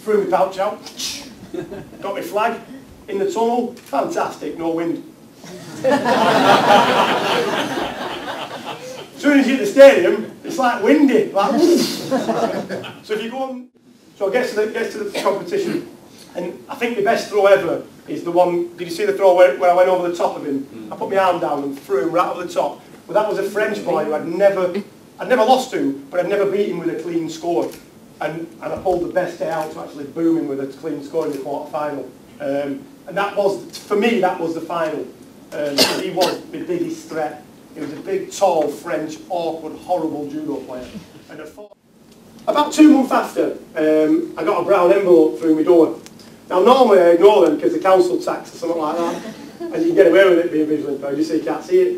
threw my pouch out, got my flag, in the tunnel, fantastic, no wind. As soon as you hit the stadium, it's like windy, like so if you go on, so I get to the competition, and I think the best throw ever is the one, did you see the throw where I went over the top of him? I put my arm down and threw him right over the top. Well, that was a French boy who I'd never lost to, but I'd never beat him with a clean score. And I pulled the best day out to actually boom him with a clean score in the quarter-final. And that was, for me, that was the final. He was the biggest threat. He was a big, tall, French, awkward, horrible judo player. And about 2 months after, I got a brown envelope through my door. Now, normally I ignore them because the council tax or something like that, and you can get away with it being visually impaired, so you can't see it.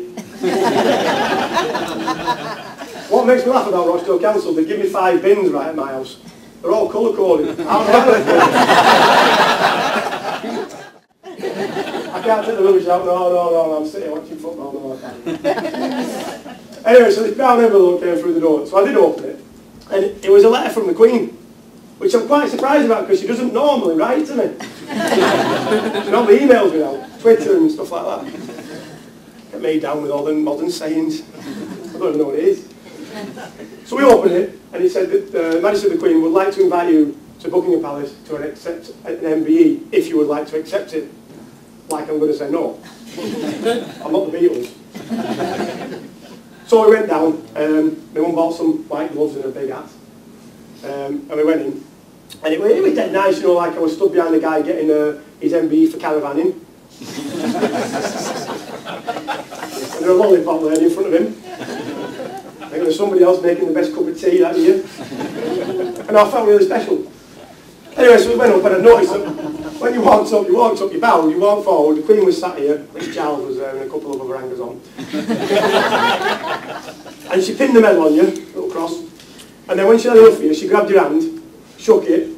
What makes me laugh about Rochdale Council, they give me 5 bins right at my house. They're all colour-coded. I can't take the rubbish out, no, I'm sitting watching football, no, I can't. Anyway, so this brown envelope came through the door, so I did open it, and it was a letter from the Queen, which I'm quite surprised about because she doesn't normally write to me. She normally emails me now, Twitter and stuff like that. Get me down with all the modern sayings. I don't even know what it is. So we opened it, and it said that the Majesty of the Queen would like to invite you to Buckingham Palace to an MBE if you would like to accept it. Like I'm going to say no. I'm not the Beatles. So we went down, my mum bought some white gloves and a big hat, and we went in. And it was dead nice, you know, like I was stood behind the guy getting his MBE for caravanning. And there was a lollipop lady in front of him. And there was somebody else making the best cup of tea that year. And I felt really special. Anyway, so we went up and I noticed that when you walked up, you bowed, you walked forward, the Queen was sat here, Miss Charles was there and a couple of other hangers on. And she pinned the medal on you, little cross. And then when she had enough for you, she grabbed your hand, shook it,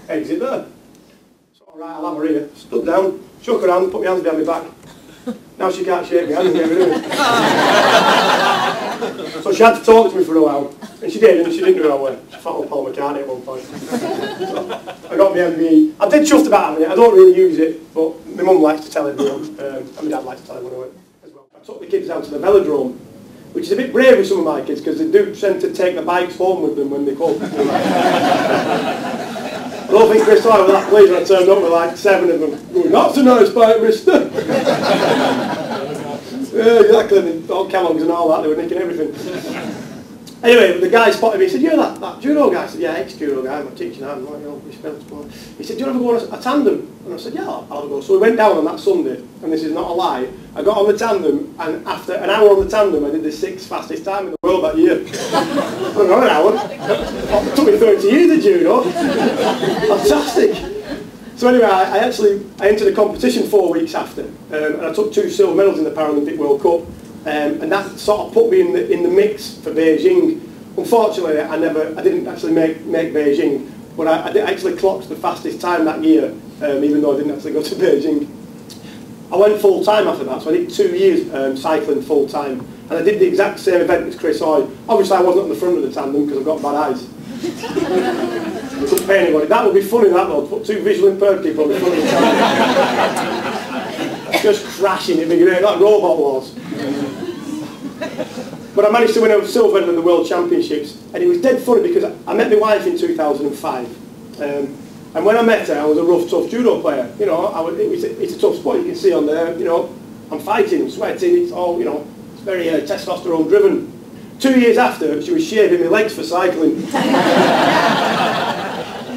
exit there. So, all right, I'll have her here. Stood down, shook her hand, put my hands behind my back. Now she can't shake my hand and get rid of it. So she had to talk to me for a while. And she did, and she didn't do it well. She thought of Paul McCartney at one point. So I got my MBE. I'm dead chuffed about having it. I don't really use it, but my mum likes to tell everyone. And my dad likes to tell everyone as well. I took the kids down to the velodrome, which is a bit brave with some of my kids because they do tend to take the bikes home with them when they come. I don't think Chris I was that pleased when I turned up with like 7 of them. Going, that's a nice bike, mister. Yeah, exactly. And all Kellogg's and all that, they were nicking everything. Anyway, the guy spotted me. He said, "You're that judo guy." I said, "Yeah, ex-judo guy. I'm a teacher now." I'm like, "You know, respect sport." He said, "Do you want to go on a tandem?" And I said, "Yeah, I'll go." So we went down on that Sunday, and this is not a lie. I got on the tandem, and after an hour on the tandem, I did the 6th fastest time in the world that year. Well, not an hour. It took me 30 years to judo. Fantastic. So anyway, I entered a competition 4 weeks after, and I took 2 silver medals in the Paralympic World Cup. And that sort of put me in the mix for Beijing. Unfortunately, I didn't actually make Beijing, but I actually clocked the fastest time that year, even though I didn't actually go to Beijing. I went full time after that, so I did 2 years cycling full time, and I did the exact same event as Chris Hoy. Obviously, I wasn't on the front of the tandem because I've got bad eyes. I couldn't pay anybody. That would be funny, that though, to put 2 visually impaired people on the front of the tandem. Just crashing, it'd be great, like Robot Wars. But I managed to win a silver medal in the World Championships, and it was dead funny because I met my wife in 2005, and when I met her, I was a rough, tough judo player. You know, it's a tough sport. You can see on there. You know, I'm fighting, I'm sweating. It's all, you know, it's very testosterone driven. 2 years after, she was shaving my legs for cycling.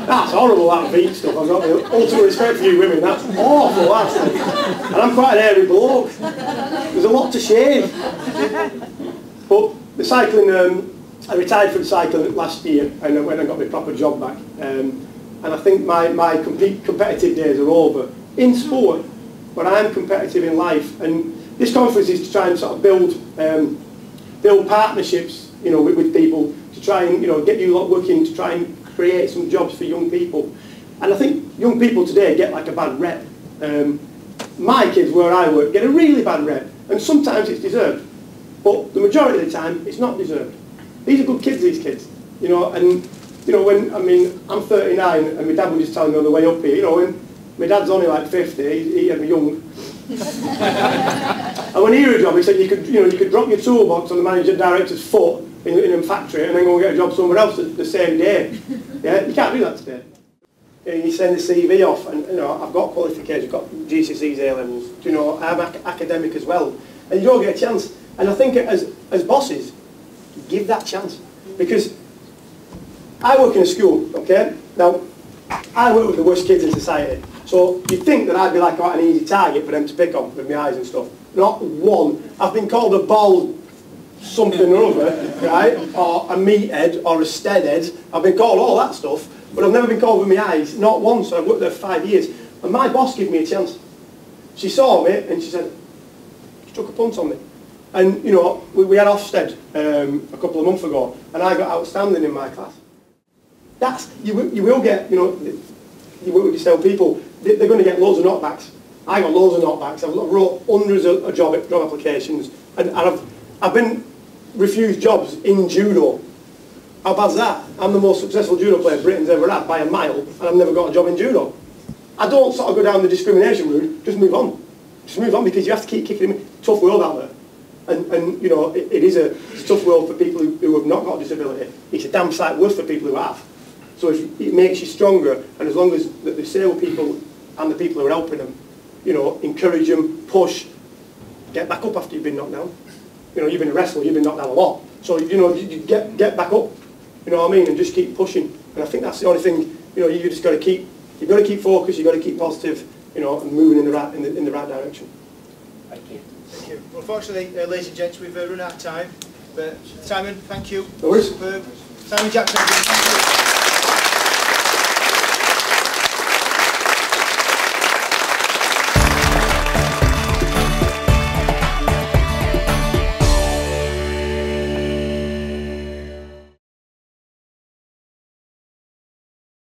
That's horrible, that feet stuff. I've got the ultimate respect for you women. That's awful, that's and I'm quite an hairy bloke. There's a lot to shave. But the cycling, I retired from cycling last year, and when I got my proper job back. And I think my competitive days are over. In sport, but I'm competitive in life. And this conference is to try and sort of build partnerships, you know, with people, to try and, you know, get you lot working, to try and create some jobs for young people. And I think young people today get like a bad rep. My kids, where I work, get a really bad rep, and sometimes it's deserved, but the majority of the time it's not deserved. These are good kids, these kids, you know, and you know, when, I mean, I'm 39 and my dad was just telling me on the way up here, you know, when my dad's only like 50, he had me young. And when he had a job, he said you could drop your toolbox on the manager director's foot in a factory and then go and get a job somewhere else the same day. Yeah, you can't do that today. You send the CV off, and you know, I've got qualifications, I've got GCSEs, A-levels, you know, I'm academic as well, and you don't get a chance. And I think as bosses, give that chance, because I work in a school, okay? Now, I work with the worst kids in society, so you'd think that I'd be like quite an easy target for them to pick on with my eyes and stuff. Not one. I've been called a bald something or other, right? Or a meathead or a steadhead. I've been called all that stuff, but I've never been called with my eyes, not once. I've worked there for 5 years. And my boss gave me a chance. She saw me and she said, she took a punt on me. And, you know, we had Ofsted a couple of months ago, and I got outstanding in my class. That's, you will get, you know, you work with yourself people, they're going to get loads of knockbacks. I got loads of knockbacks. I've wrote hundreds of job applications, and I've been refused jobs in judo. How bad's that? I'm the most successful judo player Britain's ever had by a mile, and I've never got a job in judo. I don't sort of go down the discrimination route, just move on. Just move on, because you have to keep kicking them. Tough world out there. And you know, it's a tough world for people who have not got a disability. It's a damn sight worse for people who have. So it makes you stronger, and as long as the disabled people and the people who are helping them, you know, encourage them, push, get back up after you've been knocked down. You know, you've been a wrestler, you've been knocked down a lot. So, you know, you get back up, you know what I mean, and just keep pushing. And I think that's the only thing, you know, you just got to keep, you've got to keep focused, you've got to keep positive, you know, and moving in the right direction. Thank you. Thank you. Well, unfortunately, ladies and gents, we've run out of time. But Simon, thank you. No worries. Superb. Simon Jackson, thank you.